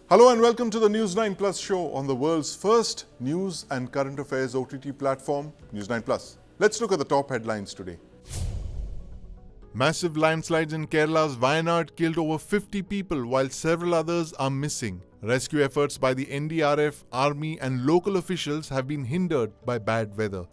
Hello and welcome to the News9 Plus Show on the world's first news and current affairs OTT platform, News9 Plus. Let's look at the top headlines today. Massive landslides in Kerala's Wayanad killed over 50 people while several others are missing. Rescue efforts by the NDRF, army and local officials have been hindered by bad weather.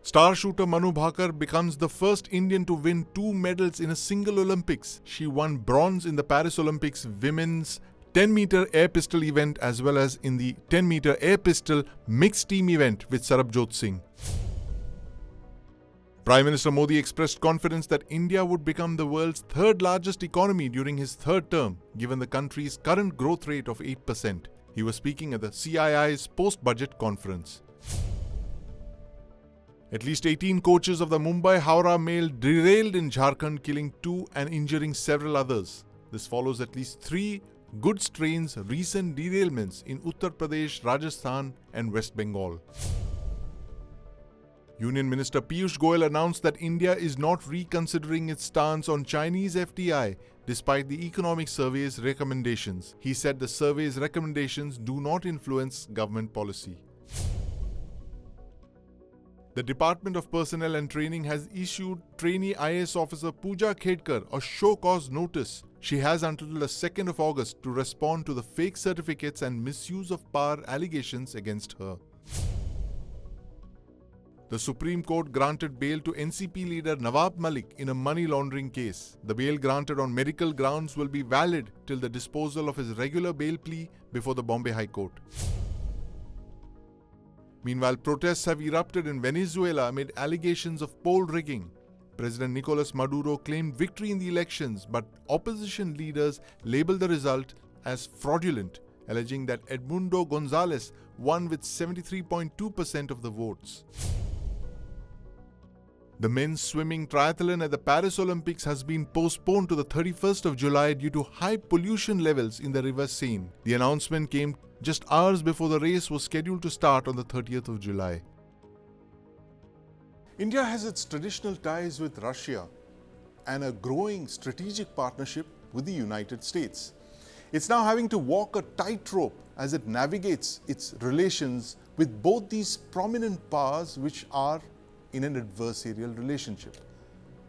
Star shooter Manu Bhakar becomes the first Indian to win 2 medals in a single Olympics. She won bronze in the Paris Olympics women's 10-meter air pistol event as well as in the 10-meter air pistol mixed team event with Sarabjot Singh. Prime Minister Modi expressed confidence that India would become the world's third largest economy during his third term, given the country's current growth rate of 8%. He was speaking at the CII's post-budget conference. At least 18 coaches of the Mumbai-Howrah Mail derailed in Jharkhand, killing 2 and injuring several others. This follows at least 3 goods trains' recent derailments in Uttar Pradesh, Rajasthan and West Bengal. Union Minister Piyush Goyal announced that India is not reconsidering its stance on Chinese FDI despite the economic survey's recommendations. He said the survey's recommendations do not influence government policy. The Department of Personnel and Training has issued trainee IAS officer Pooja Khedkar a show-cause notice. She has until the 2nd of August to respond to the fake certificates and misuse of power allegations against her. The Supreme Court granted bail to NCP leader Nawab Malik in a money laundering case. The bail granted on medical grounds will be valid till the disposal of his regular bail plea before the Bombay High Court. Meanwhile, protests have erupted in Venezuela amid allegations of poll rigging. President Nicolas Maduro claimed victory in the elections, but opposition leaders labeled the result as fraudulent, alleging that Edmundo Gonzalez won with 73.2% of the votes. The men's swimming triathlon at the Paris Olympics has been postponed to the 31st of July due to high pollution levels in the River Seine. The announcement came just hours before the race was scheduled to start on the 30th of July. India has its traditional ties with Russia and a growing strategic partnership with the United States. It's now having to walk a tightrope as it navigates its relations with both these prominent powers which are in an adversarial relationship.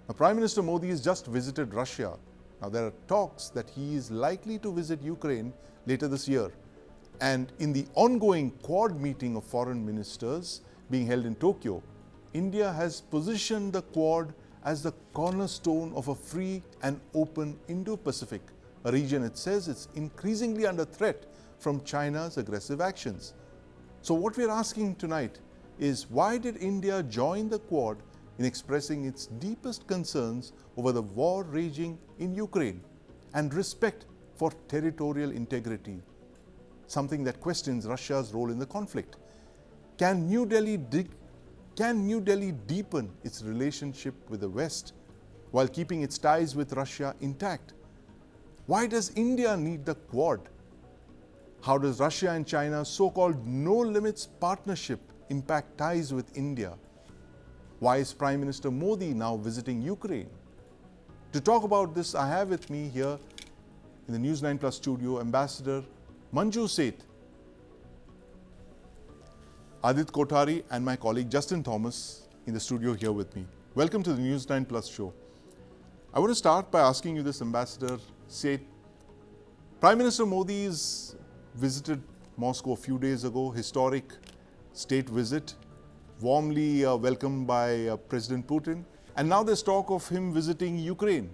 Now, Prime Minister Modi has just visited Russia. Now, there are talks that he is likely to visit Ukraine later this year. And in the ongoing Quad meeting of foreign ministers being held in Tokyo, India has positioned the Quad as the cornerstone of a free and open Indo-Pacific, a region it says it's increasingly under threat from China's aggressive actions. So what we're asking tonight is, why did India join the Quad in expressing its deepest concerns over the war raging in Ukraine and respect for territorial integrity? Something that questions Russia's role in the conflict. Can New Delhi deepen its relationship with the West while keeping its ties with Russia intact? Why does India need the Quad? How does Russia and China's so-called no-limits partnership impact ties with India? Why is Prime Minister Modi now visiting Ukraine? To talk about this, I have with me here in the News9 Plus studio Ambassador Manju Seth, Adit Kothari and my colleague Justin Thomas in the studio here with me. Welcome to the News9 Plus show. I want to start by asking you this, Ambassador Seth. Prime Minister Modi's visited Moscow a few days ago, historic state visit, warmly welcomed by President Putin. And now there's talk of him visiting Ukraine.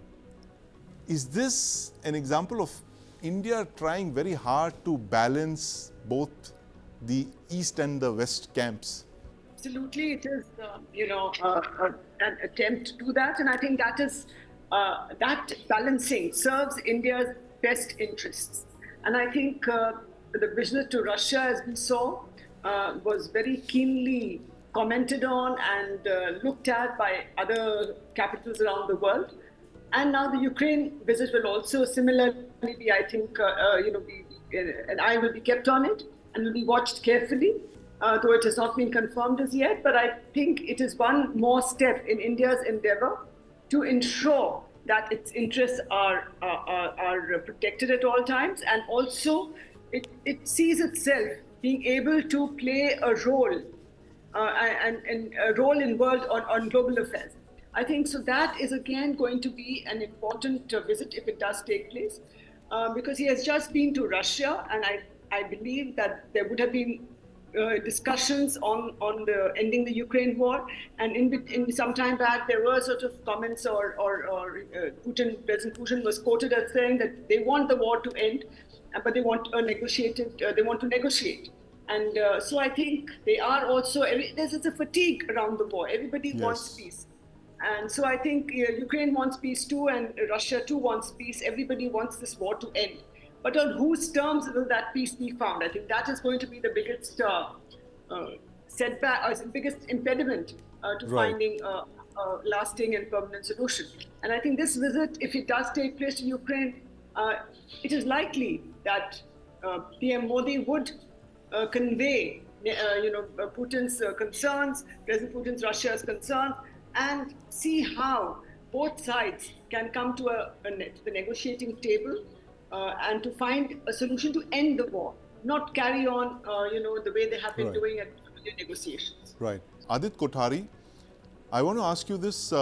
Is this an example of India trying very hard to balance both the East and the West camps? Absolutely, it is, an attempt to do that. And I think that is, that balancing serves India's best interests. And I think the visit to Russia, as we saw, was very keenly commented on and looked at by other capitals around the world. And now the Ukraine visit will also similarly be, I think, an eye will be kept on it and will be watched carefully, though it has not been confirmed as yet. But I think it is one more step in India's endeavor to ensure that its interests are protected at all times, and also it sees itself being able to play a role and a role in world on global affairs. I think so. That is again going to be an important visit if it does take place, because he has just been to Russia, and I believe that there would have been discussions on the ending the Ukraine war, and in some time back there were sort of comments President Putin was quoted as saying that they want the war to end, but they want to negotiate. And so I think they are also, there's a fatigue around the war. Everybody wants peace. And so I think Ukraine wants peace too, and Russia too wants peace. Everybody wants this war to end. But on whose terms will that peace be found? I think that is going to be the biggest setback, or the biggest impediment to finding a lasting and permanent solution. And I think this visit, if it does take place in Ukraine, it is likely that PM Modi would convey, Putin's concerns, President Putin's Russia's concerns, and see how both sides can come to the negotiating table and to find a solution to end the war, not carry on, the way they have been doing at negotiations. Right. Adit Kothari, I want to ask you this.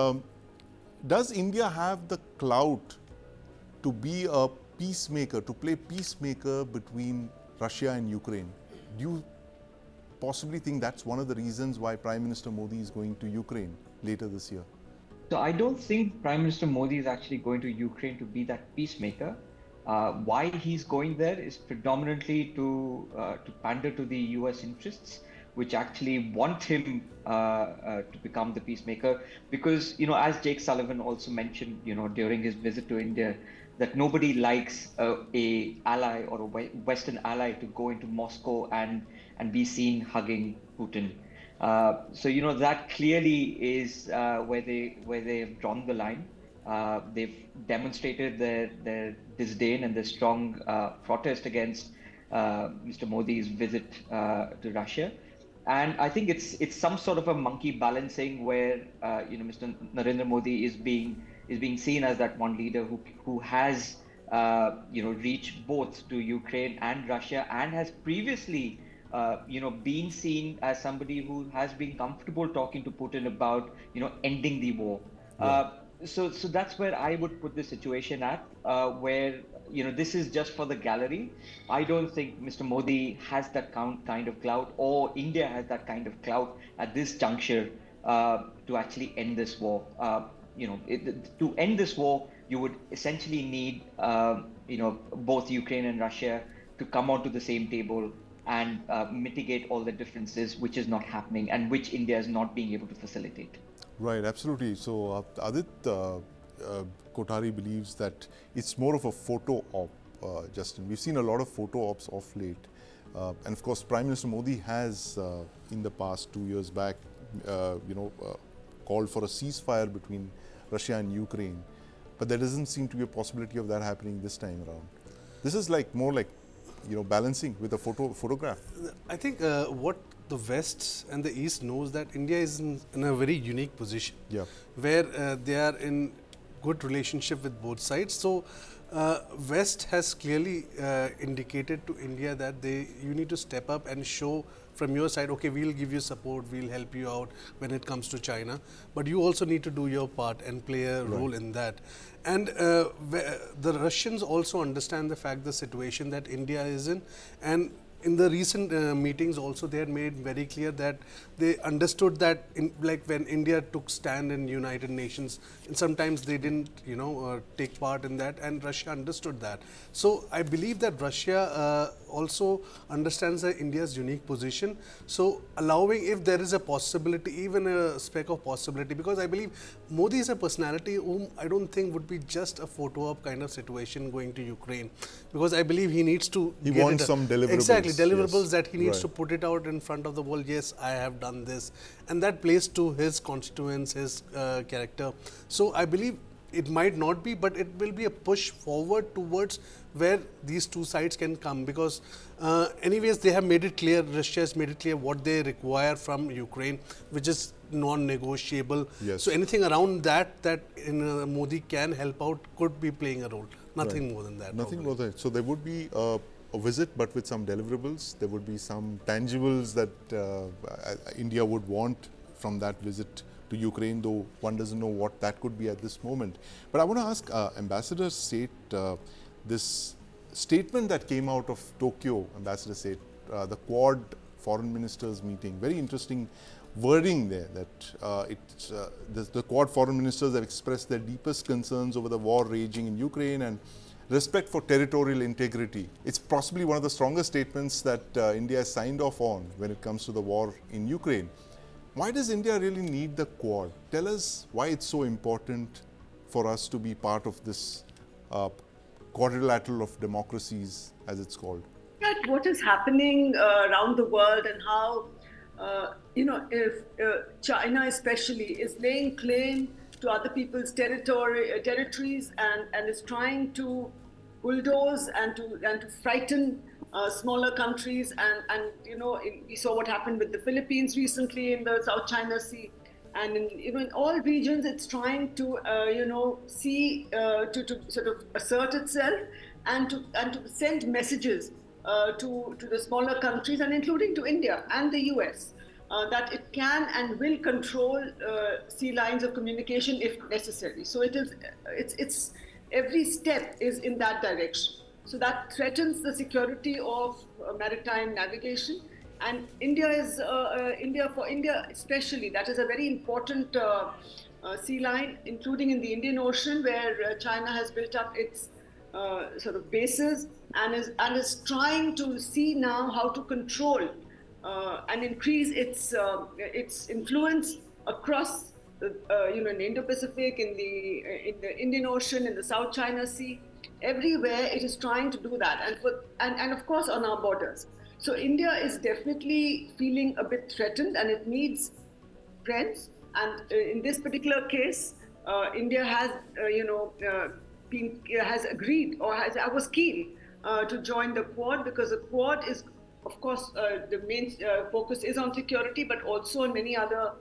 Does India have the clout to be a peacemaker, to play peacemaker between Russia and Ukraine? Do you possibly think that's one of the reasons why Prime Minister Modi is going to Ukraine later this year? So I don't think Prime Minister Modi is actually going to Ukraine to be that peacemaker. Why he's going there is predominantly to pander to the US interests, which actually want him to become the peacemaker. Because, as Jake Sullivan also mentioned, during his visit to India, that nobody likes a ally or a Western ally to go into Moscow and be seen hugging Putin. So that clearly is where they have drawn the line. They've demonstrated their disdain and their strong protest against Mr. Modi's visit to Russia. And I think it's some sort of a monkey balancing where Mr. Narendra Modi is being seen as that one leader who has reached both to Ukraine and Russia, and has previously been seen as somebody who has been comfortable talking to Putin about ending the war. So that's where I would put the situation at, where this is just for the gallery. I don't think Mr. Modi has that kind of clout, or India has that kind of clout at this juncture to actually end this war. To end this war, you would essentially need both Ukraine and Russia to come onto the same table and mitigate all the differences, which is not happening and which India is not being able to facilitate. Right, absolutely. So Adit Kothari believes that it's more of a photo op, Justin. We've seen a lot of photo ops of late. And of course, Prime Minister Modi has, in the past 2 years back, called for a ceasefire between Russia and Ukraine. But there doesn't seem to be a possibility of that happening this time around. This is more like balancing with a photograph. I think what the West and the East knows, that India is in a very unique position, where they are in good relationship with both sides. So West has clearly indicated to India that you need to step up and show from your side, okay, we'll give you support, we'll help you out when it comes to China, but you also need to do your part and play a role in that. And the Russians also understand the fact, the situation that India is in, and in the recent meetings also they had made very clear that they understood that when India took stand in United Nations, and sometimes they didn't take part in that, and Russia understood that. So I believe that Russia also understands India's unique position. So allowing, if there is a possibility, even a speck of possibility, because I believe Modi is a personality whom I don't think would be just a photo op kind of situation going to Ukraine, because I believe he needs to wants some deliverables. Exactly, deliverables that he needs to put it out in front of the world. Yes, I have done this, and that plays to his constituents, his character. So I believe it might not be, but it will be a push forward towards where these two sides can come, because anyways they have made it clear, Russia has made it clear what they require from Ukraine, which is non-negotiable. Yes. So anything around that Modi can help out could be playing a role. Nothing more than that. Nothing probably. more than that. So there would be a visit, but with some deliverables. There would be some tangibles that India would want from that visit to Ukraine, though one doesn't know what that could be at this moment. But I want to ask Ambassador Seth, this statement that came out of Tokyo, Ambassador Seth, the Quad foreign ministers meeting, very interesting wording there, that the Quad foreign ministers have expressed their deepest concerns over the war raging in Ukraine and respect for territorial integrity. It's possibly one of the strongest statements that India has signed off on when it comes to the war in Ukraine. Why does India really need the Quad? Tell us why it's so important for us to be part of this quadrilateral of democracies, as it's called. At what is happening around the world and how, if China especially is laying claim to other people's territories and is trying to bulldoze and to frighten smaller countries, and we saw what happened with the Philippines recently in the South China Sea, and in all regions it's trying to to sort of assert itself and to send messages to the smaller countries, and including to India and the US, that it can and will control sea lines of communication if necessary. So it's every step is in that direction. So that threatens the security of maritime navigation, and India especially, that is a very important sea line, including in the Indian Ocean, where China has built up its sort of bases and is trying to see now how to control and increase its influence across in the Indo-Pacific, in the Indian Ocean, in the South China Sea. Everywhere it is trying to do that, and of course on our borders. So India is definitely feeling a bit threatened, and it needs friends. And in this particular case, India has has agreed, or was keen to join the Quad, because the Quad is, of course, the main focus is on security, but also on many other,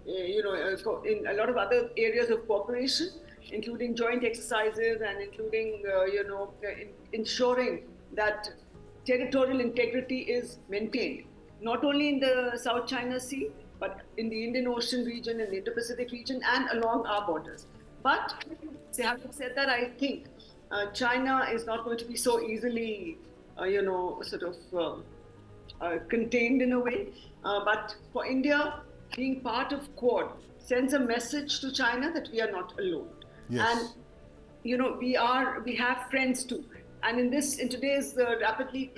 in a lot of other areas of cooperation, including joint exercises and including, ensuring that territorial integrity is maintained, not only in the South China Sea, but in the Indian Ocean region, in the Indo-Pacific region, and along our borders. But having said that, I think China is not going to be so easily, contained in a way. But for India, being part of Quad sends a message to China that we are not alone. Yes. And we have friends too. And in today's rapidly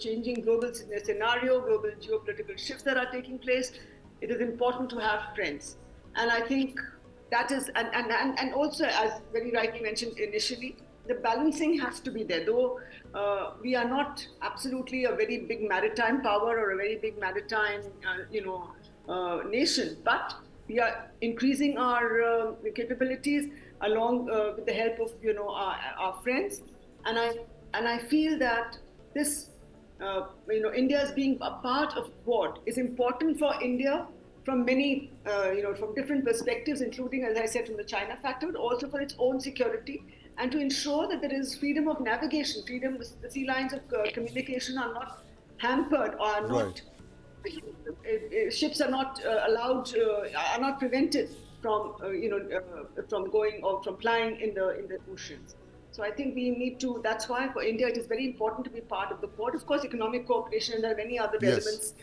changing global scenario, global geopolitical shifts that are taking place, it is important to have friends. And I think that is, and also, as very rightly mentioned initially, the balancing has to be there. Though we are not absolutely a very big maritime power or a very big maritime, nation, but we are increasing our capabilities along with the help of our friends, and I feel that this India's being a part of Quad is important for India from many from different perspectives, including, as I said, from the China factor, but also for its own security, and to ensure that there is freedom of navigation, the sea lines of communication are not hampered or are not. Ships are not allowed, are not prevented from from going or from plying in the oceans. So I think we need to. That's why for India it is very important to be part of the Quad. Of course, economic cooperation, and there are many other elements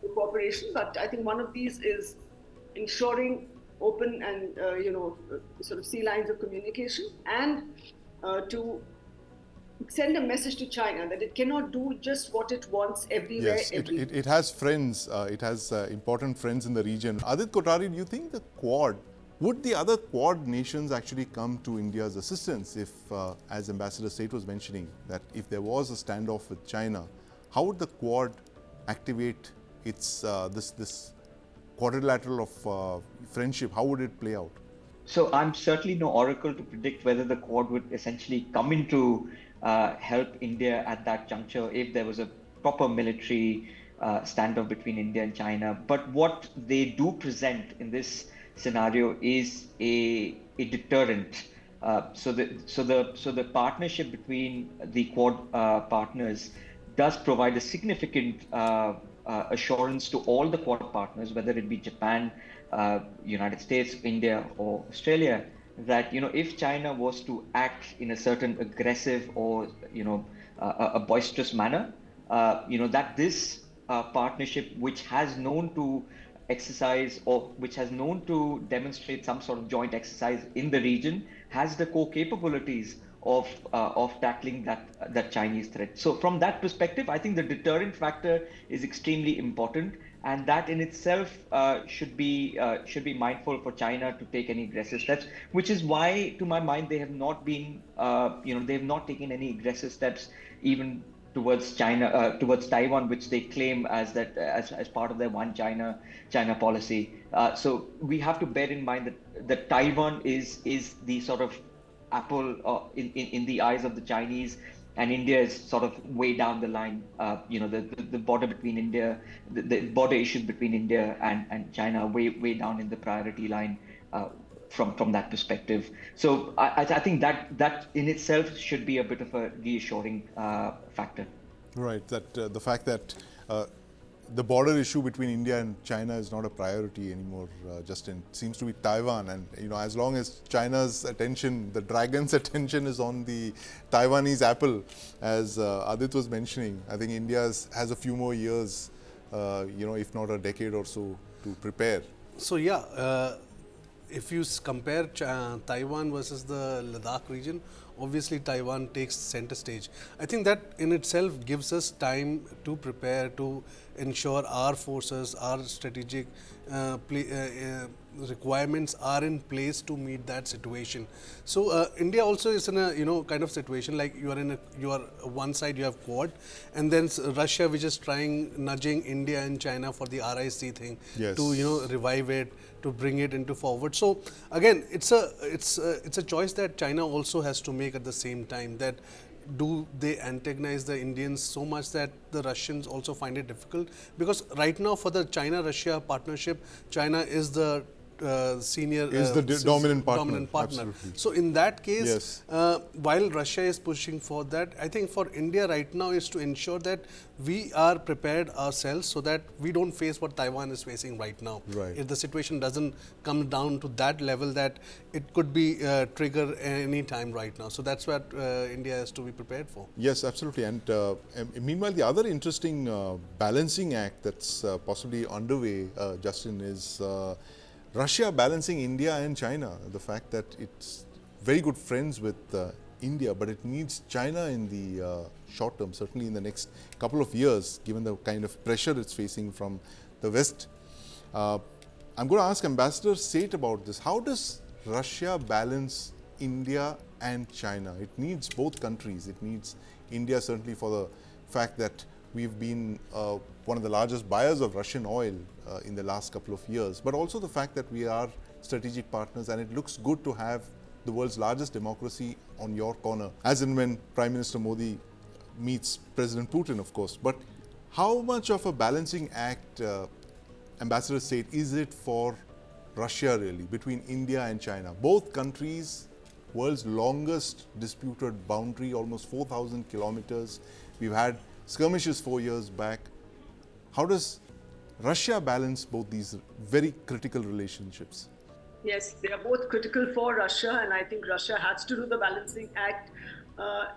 of cooperation. But I think one of these is ensuring open and sort of sea lines of communication, and to send a message to China that it cannot do just what it wants everywhere. Yes, it has friends, it has important friends in the region. Adit Kothari, do you think would the other Quad nations actually come to India's assistance if, as Ambassador Seth was mentioning, that if there was a standoff with China, how would the Quad activate its this quadrilateral of friendship? How would it play out? So I'm certainly no oracle to predict whether the Quad would essentially come in to help India at that juncture if there was a proper military standoff between India and China. But what they do present in this scenario is a deterrent. So the partnership between the Quad partners does provide a significant assurance to all the Quad partners, whether it be Japan, United States, India, or Australia, that if China was to act in a certain aggressive or a boisterous manner, that this partnership, which has known to exercise or which has known to demonstrate some sort of joint exercise in the region, has the core capabilities of tackling that Chinese threat. So from that perspective, I think the deterrent factor is extremely important, and that in itself should be mindful for China to take any aggressive steps. Which is why, to my mind, they have not been they have not taken any aggressive steps even towards China, towards Taiwan, which they claim as part of their one China policy. So we have to bear in mind that Taiwan is the sort of apple in the eyes of the Chinese, and India is sort of way down the line. The border between India, the border issues between India and China, way down in the priority line. From that perspective, so I think that in itself should be a bit of a reassuring factor. Right. That the fact that the border issue between India and China is not a priority anymore, Justin. It seems to be Taiwan, and as long as China's attention, the dragon's attention, is on the Taiwanese apple, as Adit was mentioning, I think India has a few more years, if not a decade or so, to prepare. So if you compare Taiwan versus the Ladakh region, obviously Taiwan takes center stage. I think that in itself gives us time to prepare, to ensure our forces, our strategic requirements are in place to meet that situation. So India also is in a kind of situation like you are one side you have Quad, and then Russia, which is nudging India and China for the RIC thing, yes, to revive it, to bring it into forward. So again, it's a choice that China also has to make at the same time. That do they antagonize the Indians so much that the Russians also find it difficult? Because right now for the China-Russia partnership, China is the senior dominant partner. Absolutely. So in that case, yes, while Russia is pushing for that, I think for India right now is to ensure that we are prepared ourselves so that we don't face what Taiwan is facing right now. Right. If the situation doesn't come down to that level, that it could be trigger any time right now. So that's what India has to be prepared for. Yes, absolutely. And meanwhile, the other interesting balancing act that's possibly underway, Justin, is Russia balancing India and China. The fact that it's very good friends with India, but it needs China in the short term, certainly in the next couple of years, given the kind of pressure it's facing from the West. I'm going to ask Ambassador Seth about this. How does Russia balance India and China? It needs both countries. It needs India certainly for the fact that we've been one of the largest buyers of Russian oil in the last couple of years, but also the fact that we are strategic partners, and it looks good to have the world's largest democracy on your corner, as and when Prime Minister Modi meets President Putin, of course. But how much of a balancing act, Ambassador Seth, is it for Russia really, between India and China? Both countries, world's longest disputed boundary, almost 4,000 kilometers. We've had skirmishes 4 years back. How does Russia balance both these very critical relationships? Yes, they are both critical for Russia, and I think Russia has to do the balancing act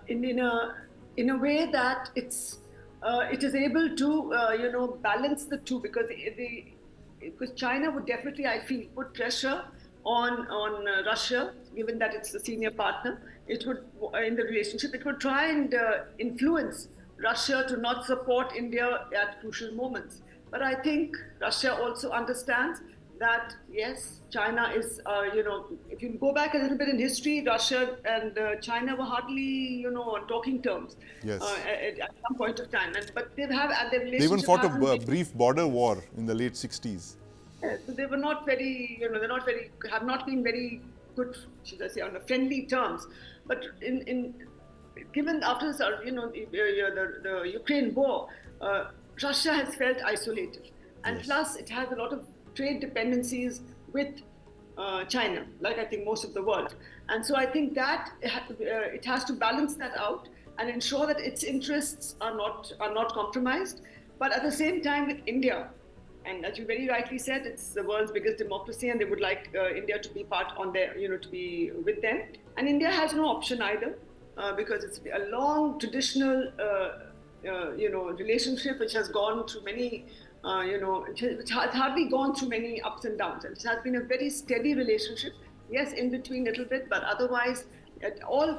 in a way that it is able to balance the two, because China would definitely, I feel, put pressure on Russia, given that it's the senior partner. It would, in the relationship, it would try and influence Russia to not support India at crucial moments. But I think Russia also understands that, yes, China is, if you go back a little bit in history, Russia and China were hardly, on talking terms. Yes. At some point of time. But their relationship. They even fought a brief border war in the late 60s. Yes, so they were not very, have not been very good, should I say, on friendly terms. But given after the Ukraine war, Russia has felt isolated. And plus, it has a lot of trade dependencies with China, like I think most of the world. And so I think that it has to balance that out and ensure that its interests are not compromised. But at the same time, with India, and as you very rightly said, it's the world's biggest democracy, and they would like India to be part on their, to be with them. And India has no option either, because it's a long traditional, relationship which has gone through many, it has hardly gone through many ups and downs. And it has been a very steady relationship. Yes, in between a little bit, but otherwise, at all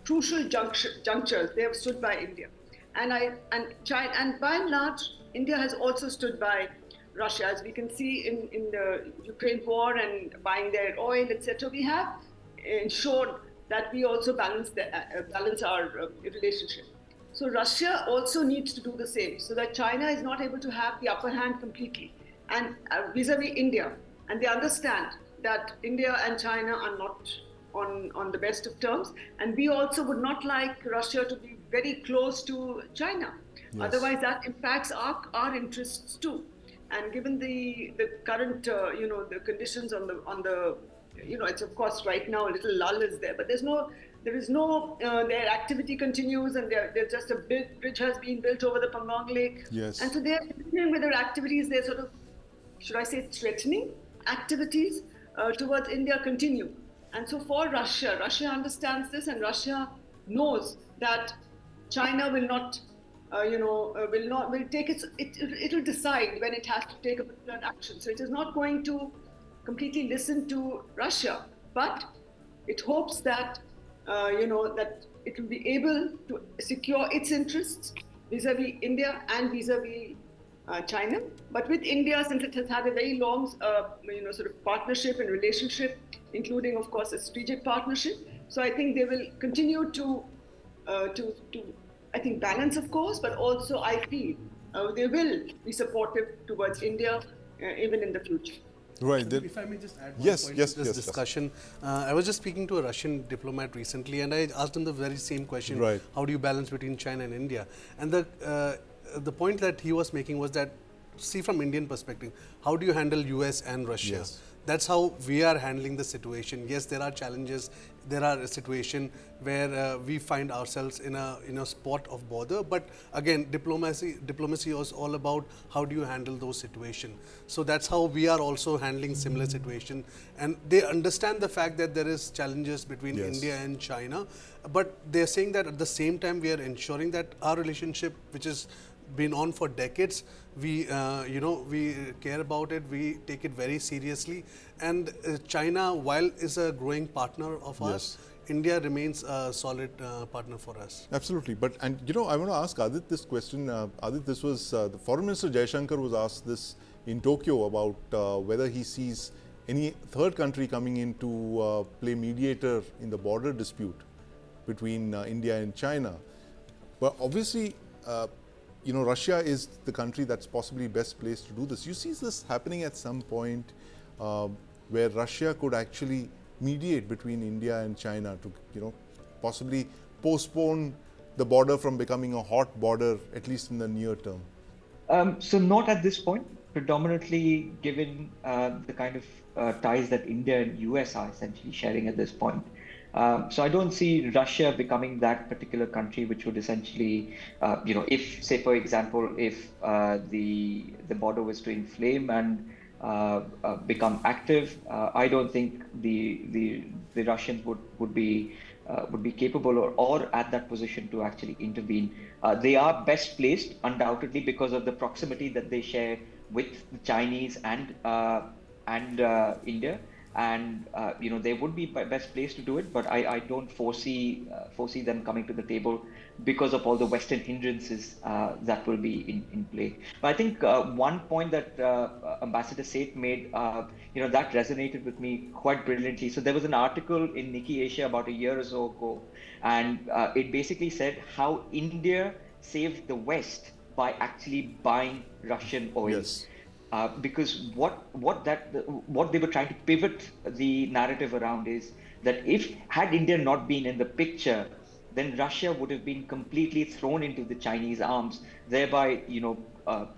crucial junctures, they have stood by India. China, and by and large, India has also stood by Russia, as we can see in the Ukraine war and buying their oil, etc. We have ensured that we also balance our relationship. So Russia also needs to do the same, so that China is not able to have the upper hand completely, and vis-a-vis India, and they understand that India and China are not on the best of terms, and we also would not like Russia to be very close to China. Yes. Otherwise, that impacts our interests too. And given the current, the conditions on the, it's of course right now a little lull is there, but their activity continues, and there's just a bridge has been built over the Pangong Lake. Yes. And so they're continuing with their activities. They're sort of, should I say, threatening activities towards India continue. And so for Russia understands this, and Russia knows that China will not, will take it'll decide when it has to take a particular action. So it is not going to completely listen to Russia, but it hopes that, that it will be able to secure its interests vis-a-vis India and vis-a-vis China. But with India, since it has had a very long, sort of partnership and relationship, including, of course, a strategic partnership. So I think they will continue to I think, balance, of course, but also I feel they will be supportive towards India even in the future. Right. If I may just add one point to this discussion. I was just speaking to a Russian diplomat recently, and I asked him the very same question. Right. How do you balance between China and India? And the point that he was making was that, see, from Indian perspective, how do you handle US and Russia? Yes. That's how we are handling the situation. Yes, there are challenges. There are a situation where we find ourselves in a spot of bother. But again, diplomacy is all about how do you handle those situations. So that's how we are also handling similar situation. And they understand the fact that there is challenges between India and China. But they're saying that at the same time, we are ensuring that our relationship, which is been on for decades, we care about it, we take it very seriously, and China, while is a growing partner of ours, India remains a solid partner for us. Absolutely. But I want to ask Adit this question. Adit, this was the Foreign Minister Jaishankar was asked this in Tokyo about whether he sees any third country coming in to play mediator in the border dispute between India and China. But obviously, Russia is the country that's possibly best placed to do this. You see this happening at some point where Russia could actually mediate between India and China to, possibly postpone the border from becoming a hot border, at least in the near term? So not at this point, predominantly given the kind of ties that India and US are essentially sharing at this point. So I don't see Russia becoming that particular country which would essentially, if, say, for example, if the border was to inflame and become active, I don't think the Russians would be capable or at that position to actually intervene. They are best placed, undoubtedly, because of the proximity that they share with the Chinese and India. And they would be best placed to do it, but I don't foresee them coming to the table because of all the Western hindrances that will be in play. But I think one point that Ambassador Seth made, that resonated with me quite brilliantly. So there was an article in Nikkei Asia about a year or so ago, and it basically said how India saved the West by actually buying Russian oil. Yes. Because what they were trying to pivot the narrative around is that had India not been in the picture, then Russia would have been completely thrown into the Chinese arms, thereby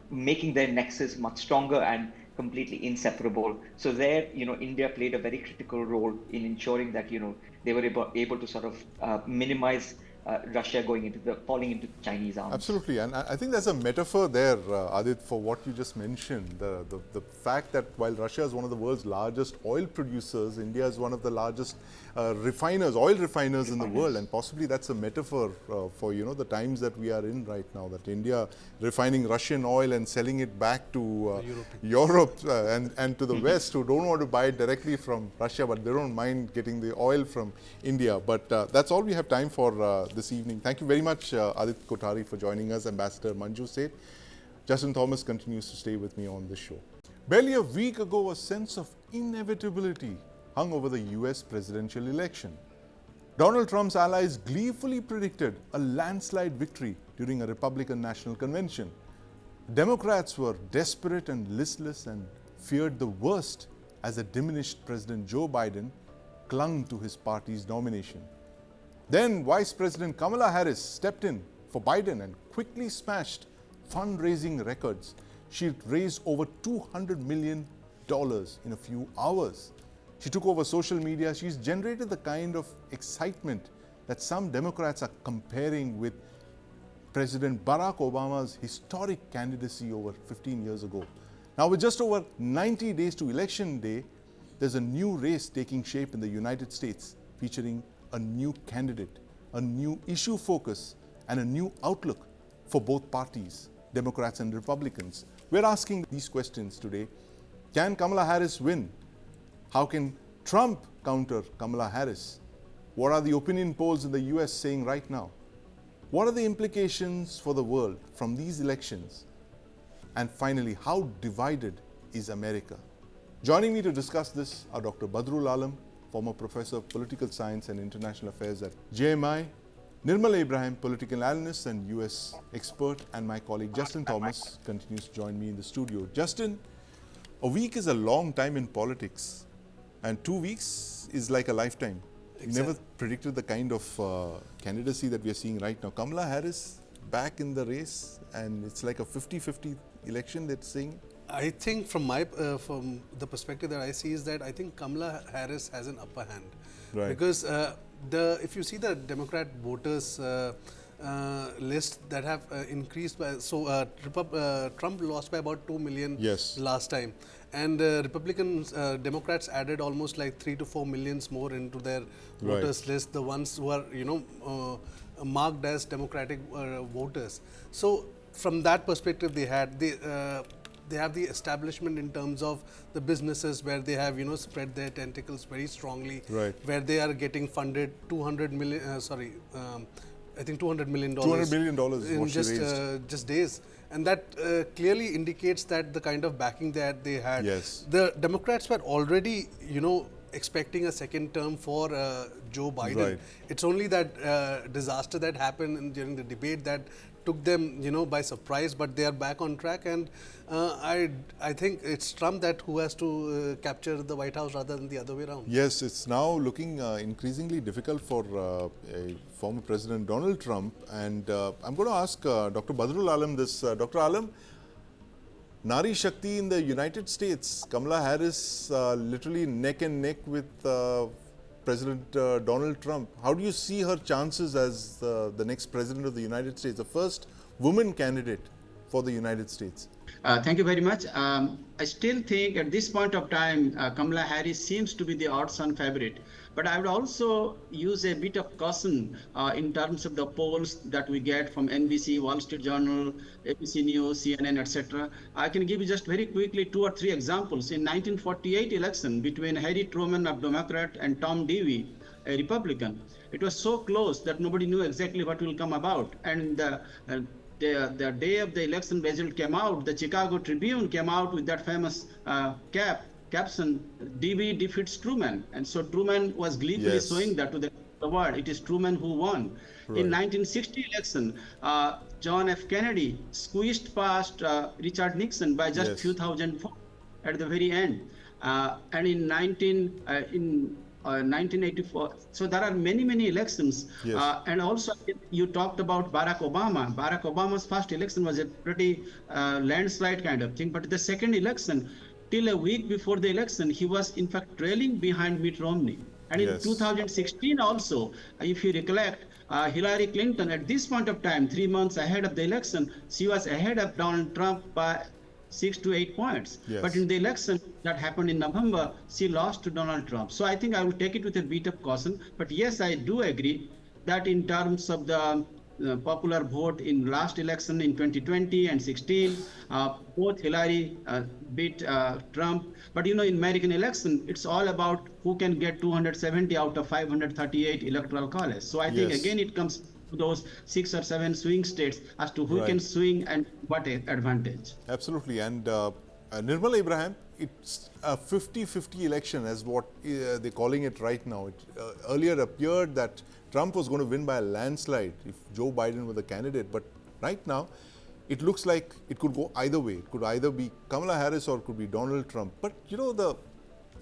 making their nexus much stronger and completely inseparable. So there, India played a very critical role in ensuring that, they were able to sort of minimize Russia falling into Chinese arms. Absolutely, and I think there's a metaphor there, Adit, for what you just mentioned. The fact that while Russia is one of the world's largest oil producers, India is one of the largest oil refiners in the world, and possibly that's a metaphor for the times that we are in right now. That India refining Russian oil and selling it back to Europe and to the West, who don't want to buy it directly from Russia, but they don't mind getting the oil from India. But that's all we have time for this evening. Thank you very much, Adit Kothari, for joining us. Ambassador Manju Seth. Justin Thomas continues to stay with me on this show. Barely a week ago, a sense of inevitability hung over the US presidential election. Donald Trump's allies gleefully predicted a landslide victory during a Republican National Convention. Democrats were desperate and listless and feared the worst as a diminished President Joe Biden clung to his party's nomination. Then Vice President Kamala Harris stepped in for Biden and quickly smashed fundraising records. She raised over $200 million in a few hours. She took over social media. She's generated the kind of excitement that some Democrats are comparing with President Barack Obama's historic candidacy over 15 years ago. Now, with just over 90 days to Election Day, there's a new race taking shape in the United States, featuring a new candidate, a new issue focus, and a new outlook for both parties, Democrats and Republicans. We're asking these questions today. Can Kamala Harris win? How can Trump counter Kamala Harris? What are the opinion polls in the US saying right now? What are the implications for the world from these elections? And finally, how divided is America? Joining me to discuss this are Dr. Badrul Alam, former professor of political science and international affairs at JMI, Nirmal Ibrahim, political analyst and US expert, and my colleague Justin Thomas continues to join me in the studio. Justin, a week is a long time in politics, and 2 weeks is like a lifetime. Exactly. You never predicted the kind of candidacy that we are seeing right now. Kamala Harris back in the race, and it's like a 50-50 election that's saying. I think from the perspective that I see is that I think Kamala Harris has an upper hand. Right. Because if you see the Democrat voters list that have increased by, Trump lost by about 2 million last time, and Democrats added almost like 3 to 4 millions more into their voters list, the ones who are marked as Democratic voters. So from that perspective, they have the establishment in terms of the businesses where they have spread their tentacles very strongly, where they are getting funded $200 million. I think $200 million. $200 million in just days, and that clearly indicates that the kind of backing that they had. Yes. The Democrats were already expecting a second term for Joe Biden. Right. It's only that disaster that happened during the debate that took them by surprise, but they are back on track, and I think it's Trump who has to capture the White House rather than the other way around. Yes, it's now looking increasingly difficult for former President Donald Trump, and I'm going to ask Dr. Badrul Alam this. Dr. Alam, Nari Shakti in the United States, Kamala Harris literally neck and neck with President Donald Trump. How do you see her chances as the next President of the United States, the first woman candidate for the United States? Thank you very much. I still think at this point of time, Kamala Harris seems to be the odds-on favorite. But I would also use a bit of caution in terms of the polls that we get from NBC, Wall Street Journal, ABC News, CNN, etc. I can give you just very quickly 2 or 3 examples. In 1948 election between Harry Truman, a Democrat, and Tom Dewey, a Republican, it was so close that nobody knew exactly what will come about. And the day of the election result came out, the Chicago Tribune came out with that famous caption, Dewey defeats Truman. And so Truman was gleefully showing that to the world. It is Truman who won. Right. In 1960 election, John F. Kennedy squeezed past Richard Nixon by just few thousand votes at the very end. And in 1984. So there are many elections. Yes. And also you talked about Barack Obama. Barack Obama's first election was a pretty landslide kind of thing. But the second election, till a week before the election, he was in fact trailing behind Mitt Romney. And in Yes. 2016 also, if you recollect, Hillary Clinton at this point of time, 3 months ahead of the election, she was ahead of Donald Trump by 6 to 8 points. Yes. But in the election that happened in November, she lost to Donald Trump. So I think I will take it with a bit of caution. But yes, I do agree that in terms of the popular vote in last election in 2020 and 16, both Hillary beat Trump. But in American election, it's all about who can get 270 out of 538 electoral college. So I think Yes. again it comes to those 6 or 7 swing states as to who Right. can swing and what advantage. Absolutely. And Nirmal Abraham, it's a 50-50 election as what they're calling it right now. It earlier appeared that Trump was going to win by a landslide if Joe Biden were the candidate. But right now, it looks like it could go either way. It could either be Kamala Harris or it could be Donald Trump. But the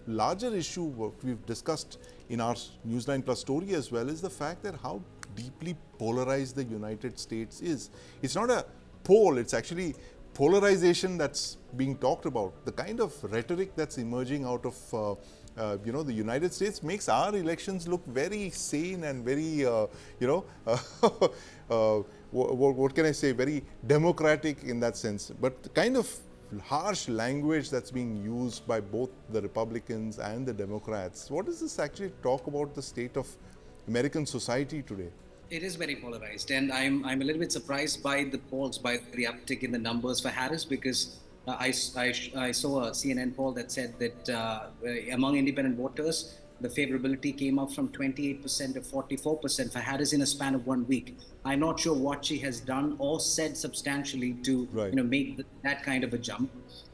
larger issue what we've discussed in our News9 Plus story as well is the fact that how deeply polarized the United States is. It's not a pole, it's actually polarization that's being talked about. The kind of rhetoric that's emerging out of the United States makes our elections look very sane and very, what can I say, very democratic in that sense. But the kind of harsh language that's being used by both the Republicans and the Democrats, what does this actually talk about the state of American society today? It is very polarized, and I'm a little bit surprised by the polls, by the uptick in the numbers for Harris, because I saw a CNN poll that said that among independent voters, the favorability came up from 28% to 44% for Harris in a span of 1 week. I'm not sure what she has done or said substantially to Right. make that kind of a jump.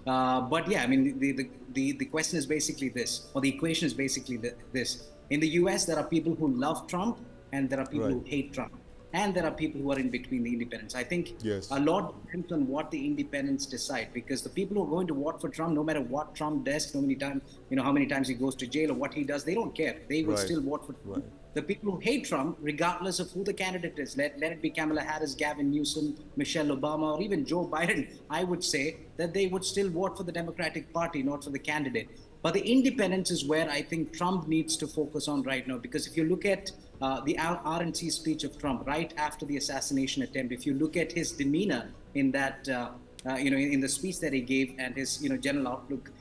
But yeah, I mean, the question is basically this, or the equation is basically this. In the US, there are people who love Trump, and there are people who Right. hate Trump. And there are people who are in between the independents. I think Yes. a lot depends on what the independents decide, because the people who are going to vote for Trump, no matter what Trump does, how many times he goes to jail or what he does, they don't care. They will Right. still vote for Trump. Right. The people who hate Trump, regardless of who the candidate is, let it be Kamala Harris, Gavin Newsom, Michelle Obama, or even Joe Biden, I would say that they would still vote for the Democratic Party, not for the candidate. But the independence is where I think Trump needs to focus on right now, because if you look at the RNC speech of Trump right after the assassination attempt, if you look at his demeanor in that, in the speech that he gave and his, general outlook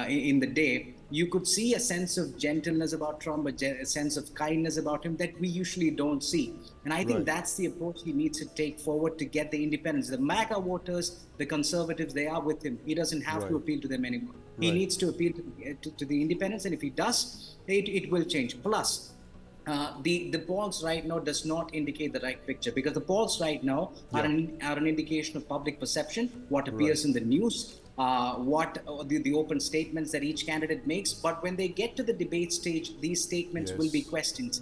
in the day, you could see a sense of gentleness about Trump, a sense of kindness about him that we usually don't see. And I think Right. that's the approach he needs to take forward to get the independents. The MAGA voters, the conservatives, they are with him. He doesn't have to Right. appeal to them anymore. He Right. needs to appeal to the independents, and if he does, it will change. Plus, the polls right now does not indicate the right picture, because the polls right now are an indication of public perception, what appears in the news, the open statements that each candidate makes. But when they get to the debate stage, these statements will be questioned.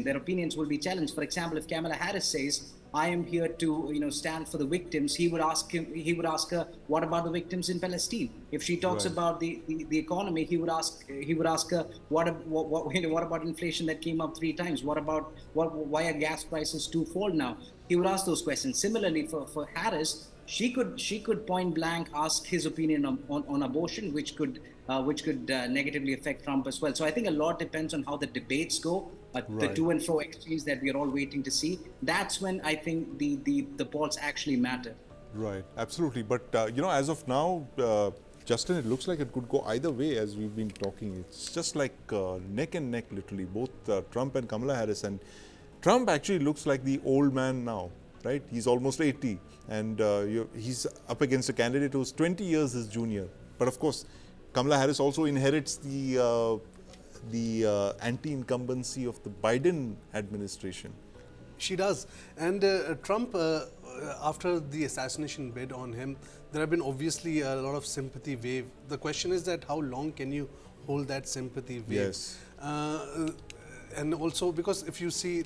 Their opinions will be challenged. For example, if Kamala Harris says, I am here to stand for the victims, he would ask her, what about the victims in Palestine? If she talks Right. about the economy, he would ask her, what about inflation that came up 3 times? Why are gas prices twofold now? He would ask those questions. Similarly, for Harris, she could point blank ask his opinion on abortion, which could negatively affect Trump as well. So I think a lot depends on how the debates go, the Right. to and fro exchange that we are all waiting to see. That's when I think the polls actually matter. Right, absolutely. But, as of now, Justin, it looks like it could go either way as we've been talking. It's just like neck and neck, literally, both Trump and Kamala Harris. And Trump actually looks like the old man now, right? He's almost 80, and he's up against a candidate who's 20 years his junior. But of course, Kamala Harris also inherits the anti-incumbency of the Biden administration. She does. And Trump, after the assassination bid on him, there have been obviously a lot of sympathy wave. The question is that how long can you hold that sympathy wave? Yes. And also because if you see,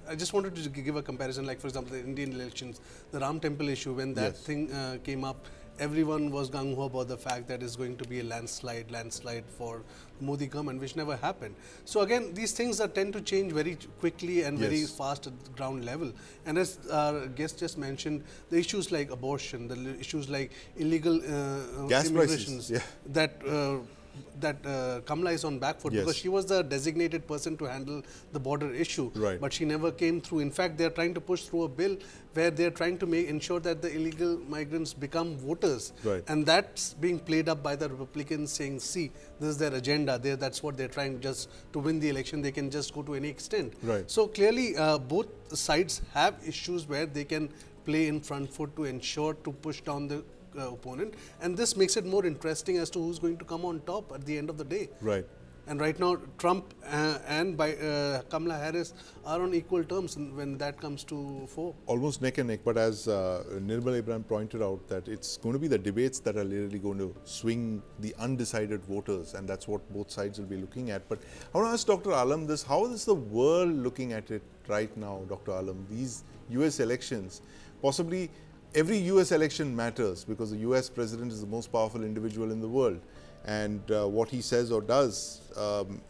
I just wanted to give a comparison, like for example, the Indian elections, the Ram Temple issue, when that Yes. thing came up, everyone was gung-ho about the fact that it's going to be a landslide for Modi government, which never happened. So again, these things tend to change very quickly and very fast at the ground level. And as our guest just mentioned, the issues like abortion, the issues like illegal gas immigrations, prices, that Kamala is on back foot because she was the designated person to handle the border issue, but she never came through. In fact, they are trying to push through a bill where they are trying to ensure that the illegal migrants become voters, and that's being played up by the Republicans saying, see, this is their agenda, that's what they're trying, just to win the election, they can just go to any extent. So clearly both sides have issues where they can play in front foot to ensure to push down the opponent, and this makes it more interesting as to who's going to come on top at the end of the day. And right now, Trump and Kamala Harris are on equal terms when that comes to fore. Almost neck and neck, but as Nirmal Abraham pointed out, that it's going to be the debates that are really going to swing the undecided voters, and that's what both sides will be looking at. But I want to ask Dr. Alam this, how is the world looking at it right now, Dr. Alam? These US elections, possibly every US election matters because the US president is the most powerful individual in the world, and what he says or does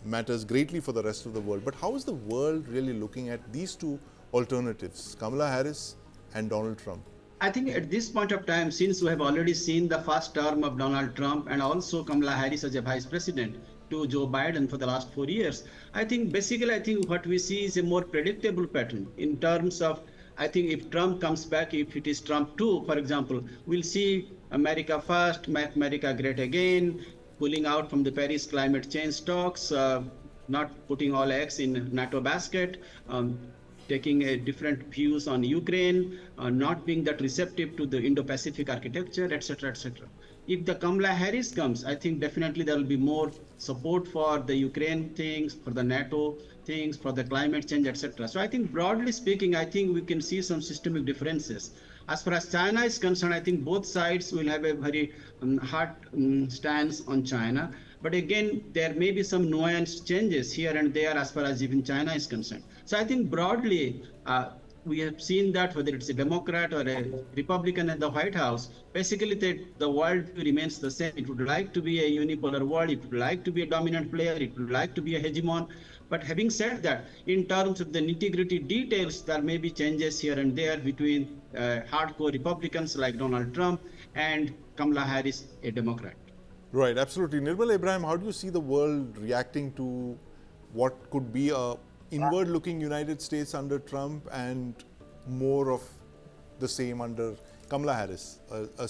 matters greatly for the rest of the world. But how is the world really looking at these two alternatives, Kamala Harris and Donald Trump? I think at this point of time, since we have already seen the first term of Donald Trump and also Kamala Harris as a vice president to Joe Biden for the last 4 years, I think what we see is a more predictable pattern in terms of, I think if Trump comes back, if it is Trump 2, for example, we'll see America first, make America great again, pulling out from the Paris climate change talks, not putting all eggs in NATO basket, taking a different views on Ukraine, not being that receptive to the Indo-Pacific architecture, etc., etc. If the Kamala Harris comes, I think definitely there will be more support for the Ukraine things, for the NATO things, for the climate change, etc. So I think broadly speaking, I think we can see some systemic differences. As far as China is concerned, I think both sides will have a very hard stance on China. But again, there may be some nuanced changes here and there as far as even China is concerned. So I think broadly, we have seen that whether it's a Democrat or a Republican at the White House, basically the world remains the same. It would like to be a unipolar world. It would like to be a dominant player. It would like to be a hegemon. But having said that, in terms of the nitty-gritty details, there may be changes here and there between hardcore Republicans like Donald Trump and Kamala Harris, a Democrat. Right, absolutely. Nirmal Abraham, how do you see the world reacting to what could be a inward-looking United States under Trump and more of the same under Kamala Harris,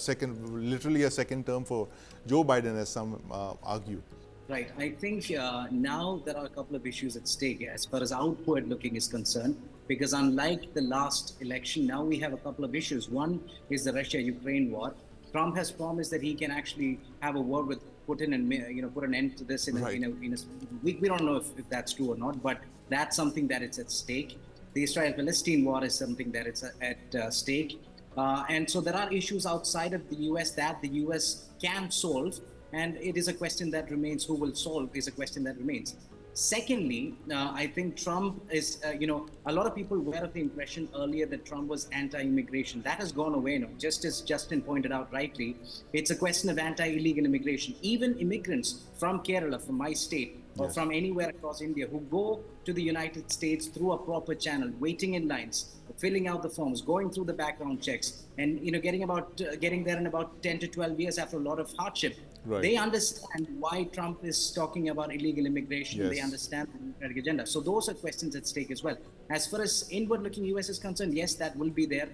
literally a second term for Joe Biden, as some argue? Right. I think now there are a couple of issues at stake as far as outward looking is concerned, because unlike the last election, now we have a couple of issues. One is the Russia-Ukraine war. Trump has promised that he can actually have a war with Putin and put an end to this we don't know if that's true or not, but that's something that it's at stake. The Israel-Palestine war is something that it's at stake. And so there are issues outside of the US that the US can solve. And it is a question that remains. Who will solve is a question that remains. Secondly, I think Trump is, a lot of people were of the impression earlier that Trump was anti-immigration. That has gone away now. Just as Justin pointed out rightly, it's a question of anti-illegal immigration. Even immigrants from Kerala, from my state, or from anywhere across India who go to the United States through a proper channel, waiting in lines, filling out the forms, going through the background checks, and getting there in about 10 to 12 years after a lot of hardship. They understand why Trump is talking about illegal immigration. They understand the democratic agenda. So those are questions at stake as well. As far as inward-looking US is concerned, yes, that will be there.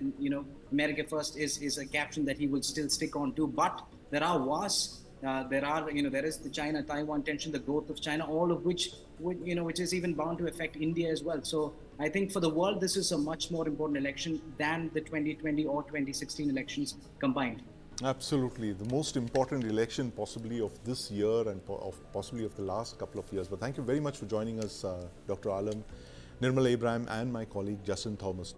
America First is a caption that he will still stick on to. But there are wars. There is the China-Taiwan tension, the growth of China, all of which is even bound to affect India as well. So I think for the world, this is a much more important election than the 2020 or 2016 elections combined. Absolutely. The most important election possibly of this year and possibly of the last couple of years. But thank you very much for joining us, Dr. Alam, Nirmal Abraham, and my colleague Justin Thomas.